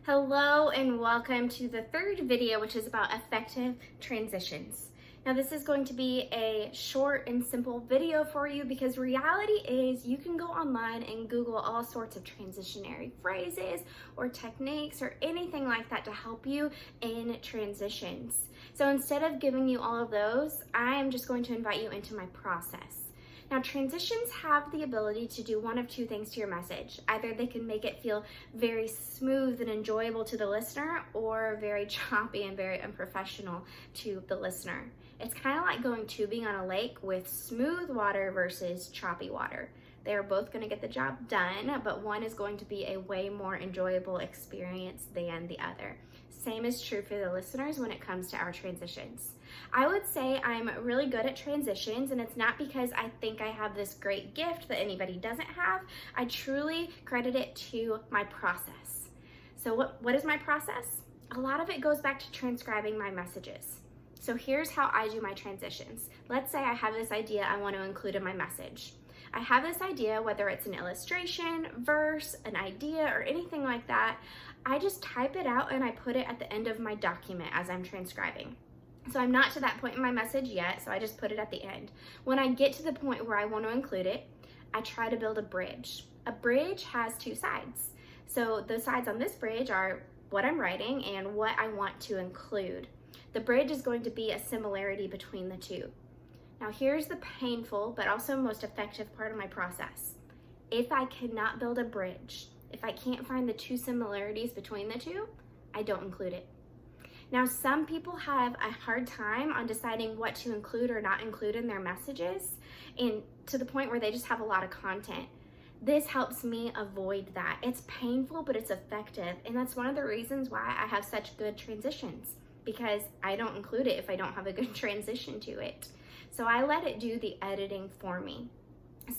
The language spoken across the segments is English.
Hello and welcome to the third video, which is about effective transitions. Now this is going to be a short and simple video for you because reality is you can go online and Google all sorts of transitionary phrases or techniques or anything like that to help you in transitions. So instead of giving you all of those, I am just going to invite you into my process. Now, transitions have the ability to do one of two things to your message. Either they can make it feel very smooth and enjoyable to the listener, or very choppy and very unprofessional to the listener. It's kind of like going tubing on a lake with smooth water versus choppy water. They are both going to get the job done, but one is going to be a way more enjoyable experience than the other. Same is true for the listeners when it comes to our transitions. I would say I'm really good at transitions, and it's not because I think I have this great gift that anybody doesn't have. I truly credit it to my process. So what is my process? A lot of it goes back to transcribing my messages. So here's how I do my transitions. Let's say I have this idea I want to include in my message. I have this idea, whether it's an illustration, verse, an idea, or anything like that. I just type it out and I put it at the end of my document as I'm transcribing. So I'm not to that point in my message yet, so I just put it at the end. When I get to the point where I want to include it, I try to build a bridge. A bridge has two sides. So the sides on this bridge are what I'm writing and what I want to include. The bridge is going to be a similarity between the two. Now here's the painful but also most effective part of my process. If I cannot build a bridge, if I can't find the two similarities between the two, I don't include it. Now some people have a hard time on deciding what to include or not include in their messages, and to the point where they just have a lot of content. This helps me avoid that. It's painful, but it's effective, and that's one of the reasons why I have such good transitions, because I don't include it if I don't have a good transition to it. So I let it do the editing for me.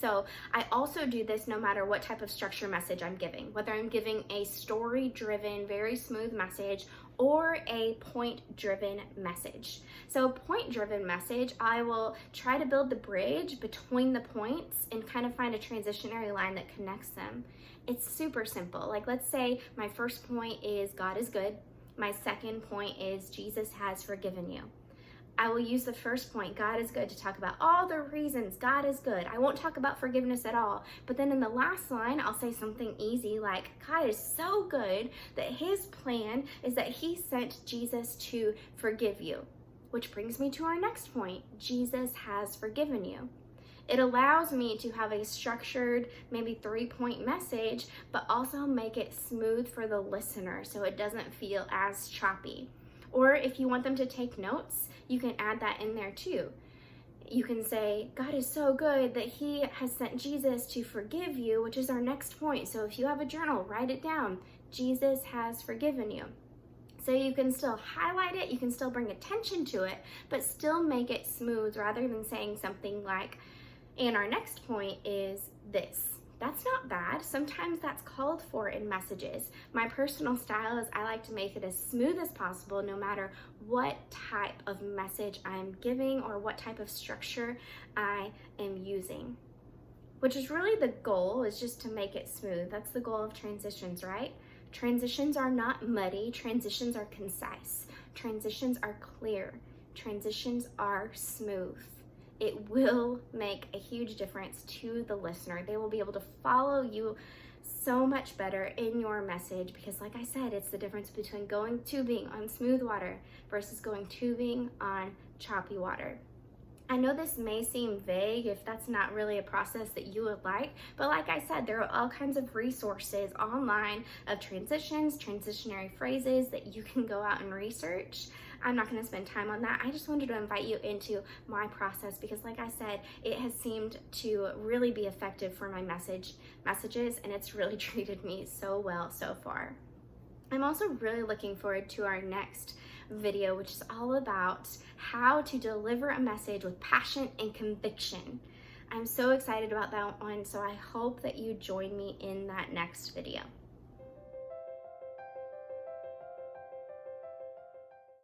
So I also do this no matter what type of structure message I'm giving, whether I'm giving a story-driven, very smooth message or a point-driven message. So point-driven message, I will try to build the bridge between the points and kind of find a transitionary line that connects them. It's super simple. Like, let's say my first point is God is good. My second point is Jesus has forgiven you. I will use the first point, God is good, to talk about all the reasons God is good. I won't talk about forgiveness at all. But then in the last line, I'll say something easy like, God is so good that his plan is that he sent Jesus to forgive you. Which brings me to our next point, Jesus has forgiven you. It allows me to have a structured, maybe 3-point message, but also make it smooth for the listener so it doesn't feel as choppy. Or if you want them to take notes, you can add that in there too. You can say, God is so good that he has sent Jesus to forgive you, which is our next point. So if you have a journal, write it down. Jesus has forgiven you. So you can still highlight it, you can still bring attention to it, but still make it smooth rather than saying something like, and our next point is this. That's not bad. Sometimes that's called for in messages. My personal style is I like to make it as smooth as possible no matter what type of message I'm giving or what type of structure I am using. Which is really the goal, is just to make it smooth. That's the goal of transitions, right? Transitions are not muddy. Transitions are concise. Transitions are clear. Transitions are smooth. It will make a huge difference to the listener. They will be able to follow you so much better in your message because, like I said, it's the difference between going tubing on smooth water versus going tubing on choppy water. I know this may seem vague if that's not really a process that you would like, but like I said, there are all kinds of resources online of transitions, transitionary phrases that you can go out and research. I'm not going to spend time on that. I just wanted to invite you into my process because, like I said, it has seemed to really be effective for my messages, and it's really treated me so well so far. I'm also really looking forward to our next video, which is all about how to deliver a message with passion and conviction. I'm so excited about that one, so I hope that you join me in that next video.